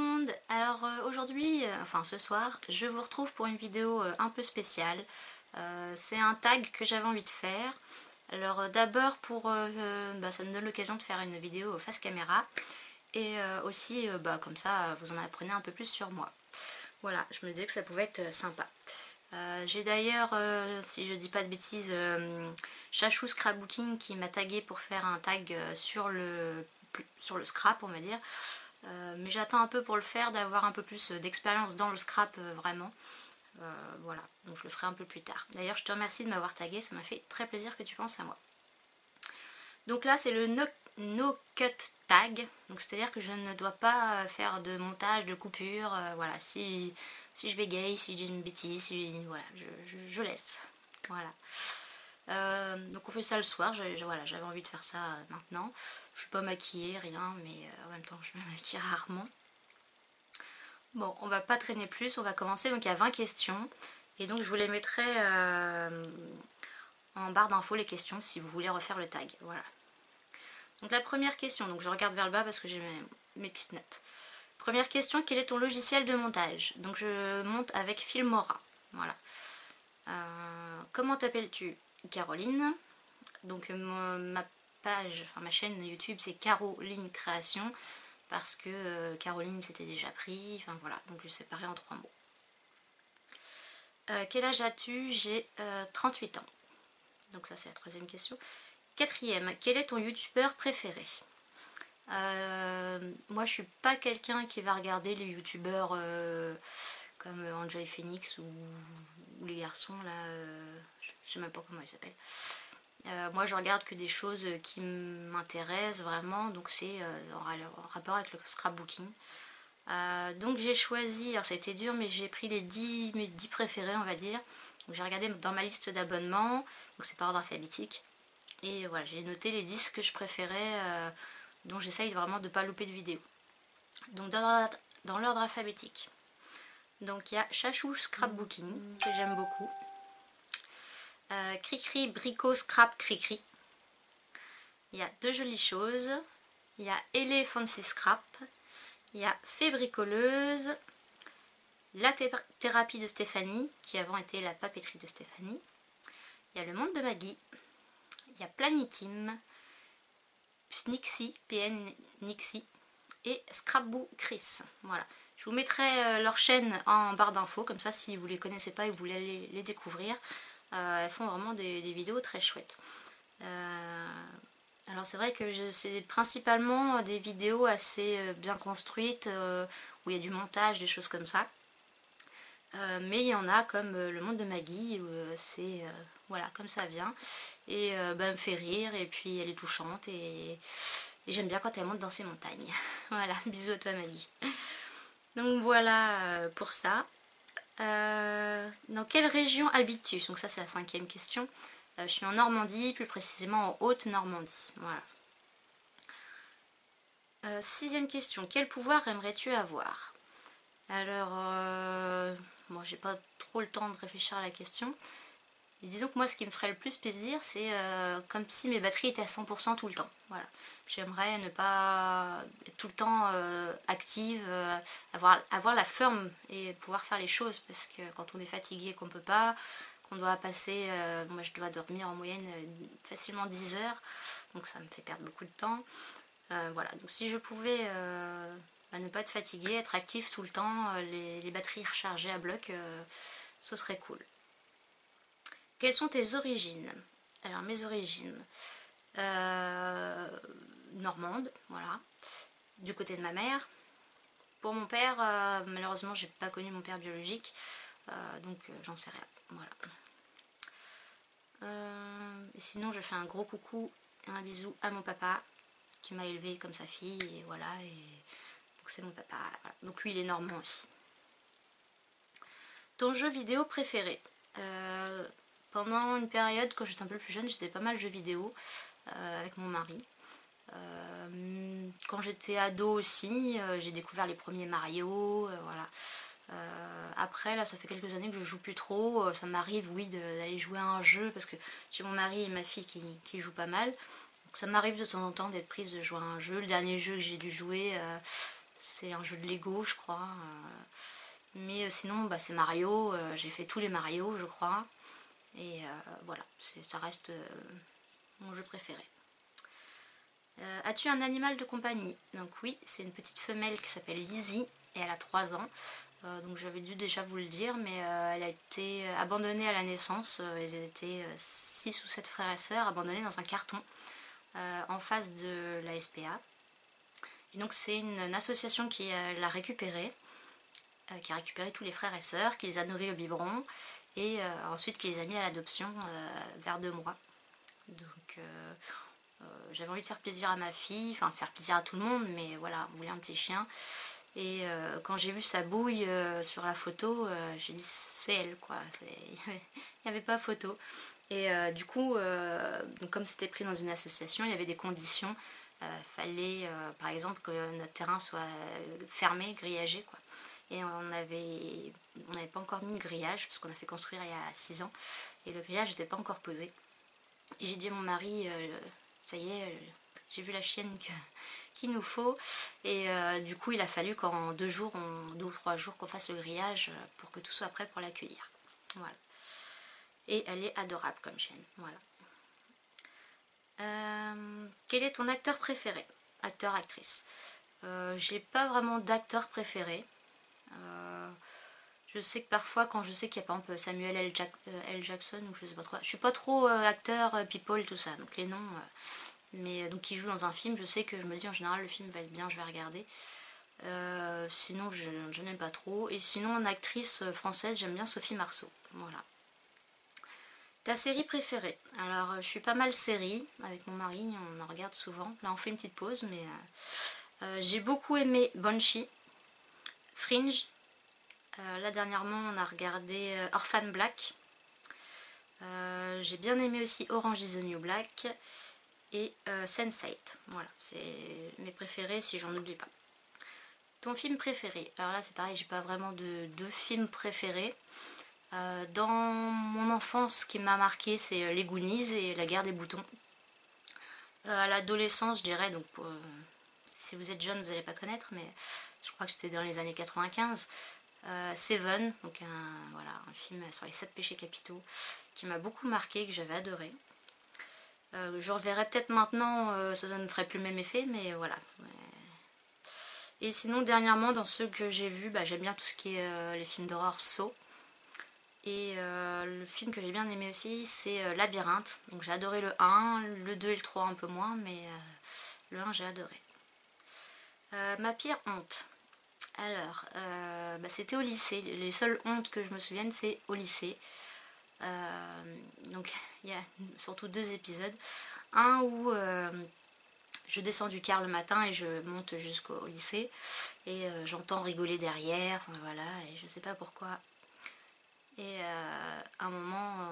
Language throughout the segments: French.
monde. Alors aujourd'hui, enfin ce soir, je vous retrouve pour une vidéo un peu spéciale. C'est un tag que j'avais envie de faire. Alors d'abord pour ça me donne l'occasion de faire une vidéo face caméra. Et aussi comme ça vous en apprenez un peu plus sur moi. Voilà, je me disais que ça pouvait être sympa. J'ai d'ailleurs, si je dis pas de bêtises, Chachou Scrapbooking qui m'a tagué pour faire un tag sur le scrap, on va dire. Mais j'attends un peu pour le faire, d'avoir un peu plus d'expérience dans le scrap vraiment. Voilà, donc je le ferai un peu plus tard. D'ailleurs, je te remercie de m'avoir tagué, ça m'a fait très plaisir que tu penses à moi. Donc là, c'est le no cut tag, donc c'est-à-dire que je ne dois pas faire de montage, de coupure. Voilà, si je bégaye, si j'ai une bêtise, voilà, je laisse. Voilà. Donc on fait ça le soir, voilà, j'avais envie de faire ça maintenant. Je suis pas maquillée, rien, mais en même temps je me maquille rarement. Bon, on va pas traîner plus, on va commencer. Donc il y a 20 questions, et donc je vous les mettrai en barre d'infos les questions si vous voulez refaire le tag. Voilà. Donc la première question, donc je regarde vers le bas parce que j'ai mes petites notes. Première question, quel est ton logiciel de montage? Donc je monte avec Filmora. Voilà. Comment t'appelles-tu? Caroline. Donc ma page, enfin ma chaîne YouTube c'est Caroline Création parce que Caroline c'était déjà pris, enfin voilà, donc je séparais en 3 mots. Quel âge as-tu? J'ai 38 ans. Donc ça c'est la troisième question. Quatrième, quel est ton youtubeur préféré? Moi je suis pas quelqu'un qui va regarder les youtubeurs comme Enjoy Phoenix ou les garçons là, je sais même pas comment ils s'appellent. Moi je regarde que des choses qui m'intéressent vraiment, donc c'est en rapport avec le scrapbooking. Donc j'ai choisi, alors ça a été dur mais j'ai pris mes 10 préférés on va dire. Donc j'ai regardé dans ma liste d'abonnements, donc c'est par ordre alphabétique. Et voilà, j'ai noté les 10 que je préférais, dont j'essaye vraiment de ne pas louper de vidéo. Donc dans l'ordre alphabétique. Donc il y a Chachou Scrapbooking, que j'aime beaucoup. Cricri Brico Scrap Cricri. Il y a Deux Jolies Choses. Il y a Elé Fancy Scrap. Il y a Fée Bricoleuse. La thérapie de Stéphanie, qui avant était la papeterie de Stéphanie. Il y a Le Monde de Maggie. Il y a Planitim. Nixie, PN Nixie. Et Scrapboo Chris. Voilà. Je vous mettrai leur chaîne en barre d'infos, comme ça si vous les connaissez pas et que vous voulez les découvrir. Elles font vraiment des vidéos très chouettes. Alors c'est vrai que c'est principalement des vidéos assez bien construites, où il y a du montage, des choses comme ça. Mais il y en a comme Le Monde de Maggie, où c'est voilà, comme ça vient. Et elle me fait rire, et puis elle est touchante, et j'aime bien quand elle monte dans ces montagnes. Voilà, bisous à toi Maggie. Donc voilà pour ça. Dans quelle région habites-tu? Donc ça c'est la 5e question. Je suis en Normandie, plus précisément en Haute-Normandie. Voilà. 6e question. Quel pouvoir aimerais-tu avoir? Alors, bon, j'ai pas trop le temps de réfléchir à la question. Mais disons que moi, ce qui me ferait le plus plaisir, c'est comme si mes batteries étaient à 100% tout le temps. Voilà. J'aimerais ne pas être tout le temps active, avoir la forme et pouvoir faire les choses. Parce que quand on est fatigué, qu'on peut pas, qu'on doit passer, moi je dois dormir en moyenne facilement 10 heures. Donc ça me fait perdre beaucoup de temps. Voilà, donc si je pouvais ne pas être fatiguée, être active tout le temps, les batteries rechargées à bloc, ce serait cool. Quelles sont tes origines? Alors mes origines, normande, voilà, du côté de ma mère. Pour mon père, malheureusement j'ai pas connu mon père biologique, donc j'en sais rien, voilà. Et sinon je fais un gros coucou et un bisou à mon papa qui m'a élevée comme sa fille, et voilà, et donc c'est mon papa, voilà. Donc lui il est normand aussi. Ton jeu vidéo préféré? Pendant une période, quand j'étais un peu plus jeune, j'étais pas mal jeux vidéo avec mon mari. Quand j'étais ado aussi, j'ai découvert les premiers Mario, voilà. Après là ça fait quelques années que je joue plus trop, ça m'arrive oui d'aller jouer à un jeu parce que j'ai mon mari et ma fille qui jouent pas mal. Donc ça m'arrive de temps en temps d'être prise de jouer à un jeu. Le dernier jeu que j'ai dû jouer, c'est un jeu de Lego je crois. Mais sinon bah, c'est Mario, j'ai fait tous les Mario je crois. Et voilà, ça reste mon jeu préféré. As-tu un animal de compagnie? Donc oui, c'est une petite femelle qui s'appelle Lizzie et elle a 3 ans. Donc j'avais dû déjà vous le dire, mais elle a été abandonnée à la naissance. Ils étaient 6 ou 7 frères et sœurs abandonnés dans un carton en face de la SPA. Et donc c'est une association qui l'a récupérée, qui a récupéré tous les frères et sœurs, qui les a nourris au biberon et ensuite qui les a mis à l'adoption vers 2 mois. Donc j'avais envie de faire plaisir à ma fille, enfin faire plaisir à tout le monde, mais voilà, on voulait un petit chien. Et quand j'ai vu sa bouille sur la photo, j'ai dit c'est elle quoi, il n'y avait pas photo. Et du coup, donc comme c'était pris dans une association, il y avait des conditions. Fallait par exemple que notre terrain soit fermé, grillagé quoi. Et on n'avait pas encore mis de grillage parce qu'on a fait construire il y a 6 ans et le grillage n'était pas encore posé. Et j'ai dit à mon mari, ça y est, j'ai vu la chienne qu'il nous faut. Et du coup, il a fallu qu'en 2 jours, 2 ou 3 jours, qu'on fasse le grillage pour que tout soit prêt pour l'accueillir. Voilà. Et elle est adorable comme chienne. Voilà. Quel est ton acteur préféré? Acteur, actrice. J'ai pas vraiment d'acteur préféré. Je sais que parfois, quand je sais qu'il y a par exemple Samuel L. Jackson ou je sais pas trop, je suis pas trop acteur, people, tout ça, donc les noms, mais donc qui joue dans un film, je sais que je me dis en général le film va être bien, je vais regarder. Sinon, je n'aime pas trop. Et sinon, en actrice française, j'aime bien Sophie Marceau. Voilà. Ta série préférée? Alors, je suis pas mal série, avec mon mari, on en regarde souvent. Là, on fait une petite pause, mais j'ai beaucoup aimé Banshee, Fringe. Là dernièrement on a regardé Orphan Black. J'ai bien aimé aussi Orange is the New Black et Sense8. Voilà, c'est mes préférés si j'en oublie pas. Ton film préféré? Alors là c'est pareil, j'ai pas vraiment de film préféré. Dans mon enfance, ce qui m'a marqué c'est Les Goonies et La Guerre des Boutons. À l'adolescence je dirais, donc si vous êtes jeune vous n'allez pas connaître, mais je crois que c'était dans les années 95. Seven, donc un film sur les 7 péchés capitaux qui m'a beaucoup marqué, que j'avais adoré. Je reverrai peut-être maintenant, ça ne me ferait plus le même effet, mais voilà. Et sinon, dernièrement, dans ceux que j'ai vus, j'aime bien tout ce qui est les films d'horreur Saw. Et le film que j'ai bien aimé aussi, c'est Labyrinthe. Donc j'ai adoré le 1, le 2 et le 3 un peu moins, mais le 1 j'ai adoré. Ma pire honte. Alors, c'était au lycée. Les seules hontes que je me souvienne, c'est au lycée. Donc, il y a surtout 2 épisodes. Un où je descends du car le matin et je monte jusqu'au lycée. Et j'entends rigoler derrière. Enfin, voilà, et je sais pas pourquoi. Et à un moment,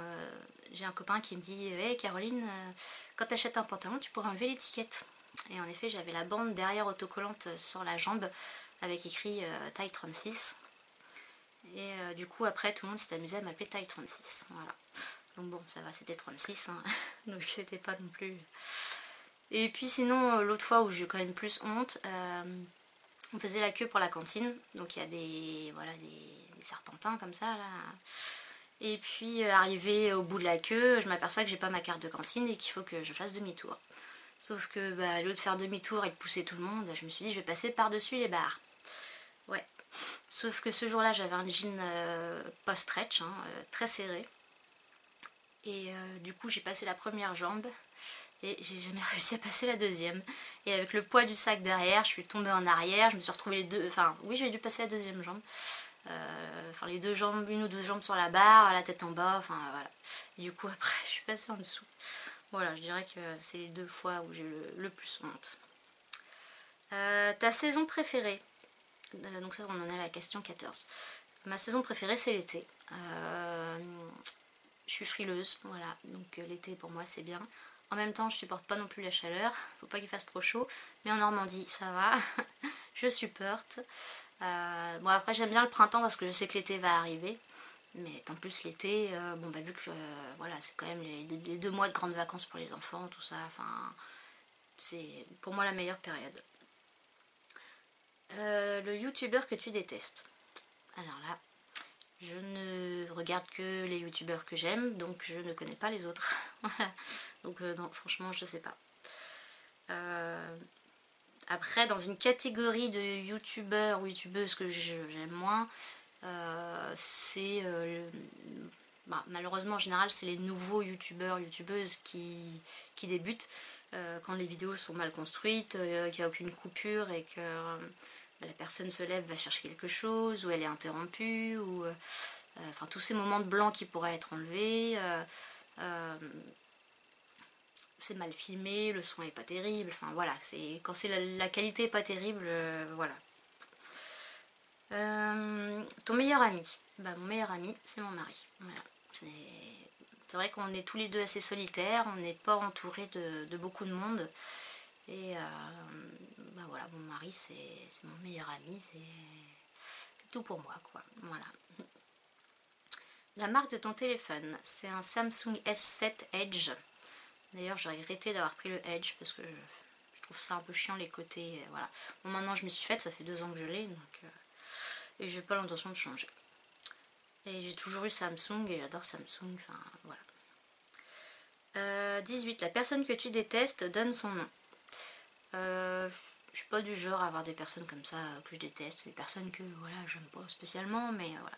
j'ai un copain qui me dit « Hey Caroline, quand tu achètes un pantalon, tu pourras enlever l'étiquette. » Et en effet, j'avais la bande derrière autocollante sur la jambe avec écrit taille 36. Et du coup, après, tout le monde s'est amusé à m'appeler taille 36. Voilà. Donc bon, ça va, c'était 36. Hein. Donc c'était pas non plus... Et puis sinon, l'autre fois où j'ai quand même plus honte, on faisait la queue pour la cantine. Donc il y a des serpentins comme ça, là. Et puis, arrivé au bout de la queue, je m'aperçois que j'ai pas ma carte de cantine et qu'il faut que je fasse demi-tour. Sauf que, au lieu de faire demi-tour et de pousser tout le monde, je me suis dit, je vais passer par-dessus les barres. Ouais. Sauf que ce jour-là, j'avais un jean pas stretch, hein, très serré. Et du coup, j'ai passé la première jambe et j'ai jamais réussi à passer la deuxième. Et avec le poids du sac derrière, je suis tombée en arrière, je me suis retrouvée les deux... Enfin, oui, j'ai dû passer la deuxième jambe. Les 2 jambes, 1 ou 2 jambes sur la barre, la tête en bas, enfin voilà. Et du coup, après, je suis passée en dessous. Voilà, je dirais que c'est les 2 fois où j'ai le plus honte. Ta saison préférée? Donc ça, on en est à la question 14. Ma saison préférée, c'est l'été. Je suis frileuse, voilà. Donc l'été, pour moi, c'est bien. En même temps, je supporte pas non plus la chaleur. Faut pas qu'il fasse trop chaud. Mais en Normandie, ça va. Je supporte. Bon, après, j'aime bien le printemps parce que je sais que l'été va arriver. Mais en plus, l'été, vu que voilà, c'est quand même les 2 mois de grandes vacances pour les enfants, tout ça. Enfin, c'est pour moi la meilleure période. Le youtubeur que tu détestes. Alors là, je ne regarde que les youtubeurs que j'aime, donc je ne connais pas les autres. Donc non, franchement, je sais pas. Après, dans une catégorie de youtubeurs ou youtubeuses que j'aime moins, c'est malheureusement en général c'est les nouveaux youtubeurs, youtubeuses qui débutent quand les vidéos sont mal construites, qu'il n'y a aucune coupure et que la personne se lève, va chercher quelque chose, ou elle est interrompue, ou enfin tous ces moments de blanc qui pourraient être enlevés. C'est mal filmé, le son est pas terrible, enfin voilà, quand c'est la qualité est pas terrible, voilà. Ton meilleur ami, bah mon meilleur ami c'est mon mari, voilà. C'est vrai qu'on est tous les deux assez solitaires, on n'est pas entouré de beaucoup de monde, et bah voilà, mon mari c'est mon meilleur ami, c'est tout pour moi quoi, voilà. La marque de ton téléphone, c'est un Samsung S7 Edge. D'ailleurs, j'ai regretté d'avoir pris le Edge parce que je trouve ça un peu chiant les côtés. Voilà. Bon, maintenant je m'y suis faite, ça fait 2 ans que je l'ai, donc et j'ai pas l'intention de changer. Et j'ai toujours eu Samsung et j'adore Samsung. Enfin voilà. 18. La personne que tu détestes, donne son nom. Je suis pas du genre à avoir des personnes comme ça que je déteste, des personnes que voilà j'aime pas spécialement, mais voilà.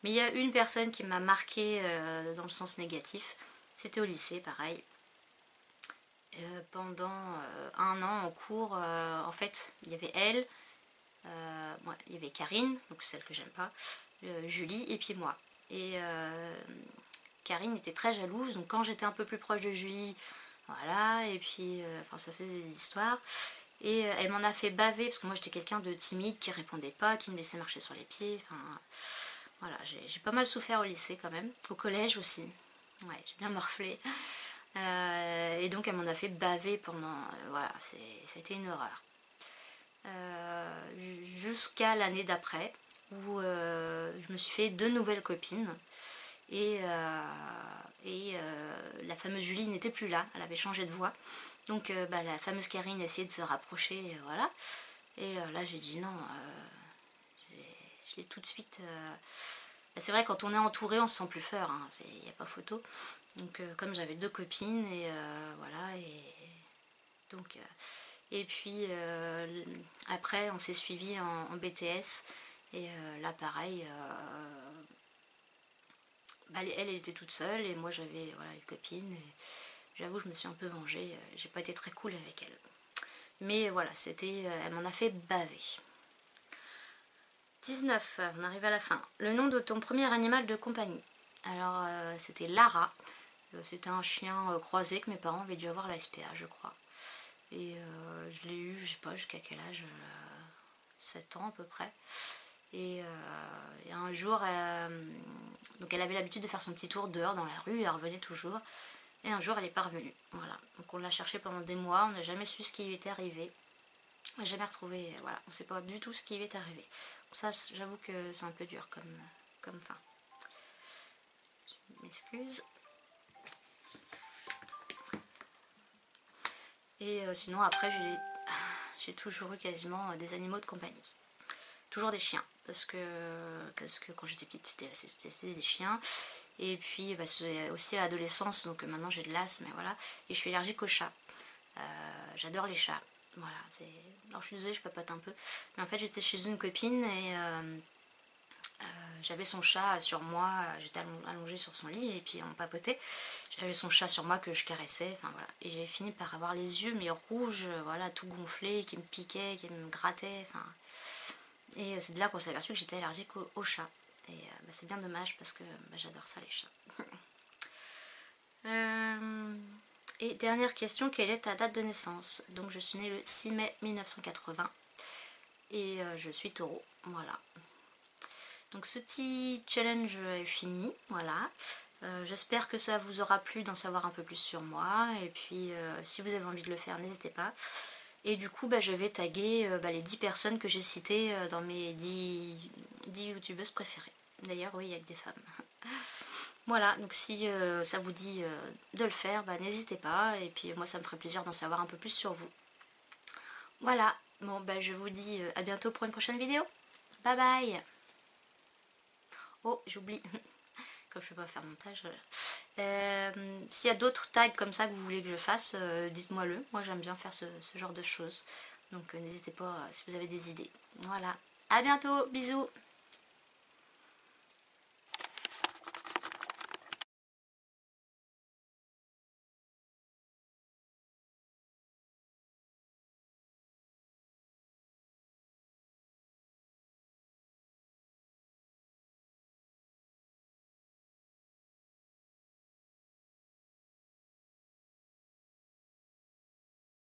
Mais il y a une personne qui m'a marqué dans le sens négatif. C'était au lycée, pareil. Pendant 1 an en cours, en fait, il y avait elle, il y avait Karine, donc celle que j'aime pas, Julie et puis moi. Et Karine était très jalouse, donc quand j'étais un peu plus proche de Julie, voilà, et puis enfin ça faisait des histoires. Et elle m'en a fait baver parce que moi j'étais quelqu'un de timide qui répondait pas, qui me laissait marcher sur les pieds. Enfin voilà, j'ai pas mal souffert au lycée quand même, au collège aussi. Ouais, j'ai bien morflé. Et donc elle m'en a fait baver pendant... voilà, ça a été une horreur. Jusqu'à l'année d'après, où je me suis fait 2 nouvelles copines. Et la fameuse Julie n'était plus là, elle avait changé de voix. Donc la fameuse Karine essayait de se rapprocher, voilà. Et là j'ai dit non, je l'ai tout de suite... c'est vrai, quand on est entouré, on se sent plus fort, hein, il n'y a pas photo. Donc comme j'avais 2 copines, et voilà, et donc... et puis après on s'est suivi en BTS, et là pareil, elle était toute seule, et moi j'avais voilà, une copine, et j'avoue je me suis un peu vengée, j'ai pas été très cool avec elle. Mais voilà, elle m'en a fait baver. 19, on arrive à la fin. Le nom de ton premier animal de compagnie. Alors c'était Lara. C'était un chien croisé que mes parents avaient dû avoir à la SPA, je crois. Et je l'ai eu, je sais pas jusqu'à quel âge, 7 ans à peu près. Et un jour, donc elle avait l'habitude de faire son petit tour dehors dans la rue, elle revenait toujours. Et un jour, elle n'est pas revenue. Voilà. Donc on l'a cherchée pendant des mois, on n'a jamais su ce qui lui était arrivé. On n'a jamais retrouvé, voilà, on ne sait pas du tout ce qui lui est arrivé. Ça, j'avoue que c'est un peu dur comme fin. Je m'excuse. Et sinon, après, j'ai toujours eu quasiment des animaux de compagnie. Toujours des chiens, parce que quand j'étais petite, c'était des chiens. Et puis, c'est aussi à l'adolescence, donc maintenant j'ai de l'asthme, voilà. Et je suis allergique aux chats. J'adore les chats. Voilà, alors je suis désolée, je papote un peu. Mais en fait, j'étais chez une copine et j'avais son chat sur moi. J'étais allongée sur son lit et puis on papotait. J'avais son chat sur moi que je caressais. Enfin voilà. Et j'ai fini par avoir les yeux mais rouges, voilà, tout gonflé, qui me piquait, qui me grattait. Enfin. Et c'est de là qu'on s'est aperçu que j'étais allergique aux chats. Et c'est bien dommage parce que j'adore ça, les chats. Et dernière question, quelle est ta date de naissance? Donc je suis née le 6 mai 1980 et je suis taureau, voilà. Donc ce petit challenge est fini, voilà. J'espère que ça vous aura plu d'en savoir un peu plus sur moi, et puis si vous avez envie de le faire, n'hésitez pas. Et du coup, je vais taguer les 10 personnes que j'ai citées dans mes 10 youtubeuses préférées. D'ailleurs, oui, il n'y a que des femmes. Voilà, donc si ça vous dit de le faire, n'hésitez pas. Et puis moi, ça me ferait plaisir d'en savoir un peu plus sur vous. Voilà, Bon, bah, je vous dis à bientôt pour une prochaine vidéo. Bye bye. Oh, j'oublie. Comme je ne peux pas faire montage. S'il y a d'autres tags comme ça que vous voulez que je fasse, dites-moi le. Moi, j'aime bien faire ce genre de choses. Donc, n'hésitez pas si vous avez des idées. Voilà. À bientôt. Bisous.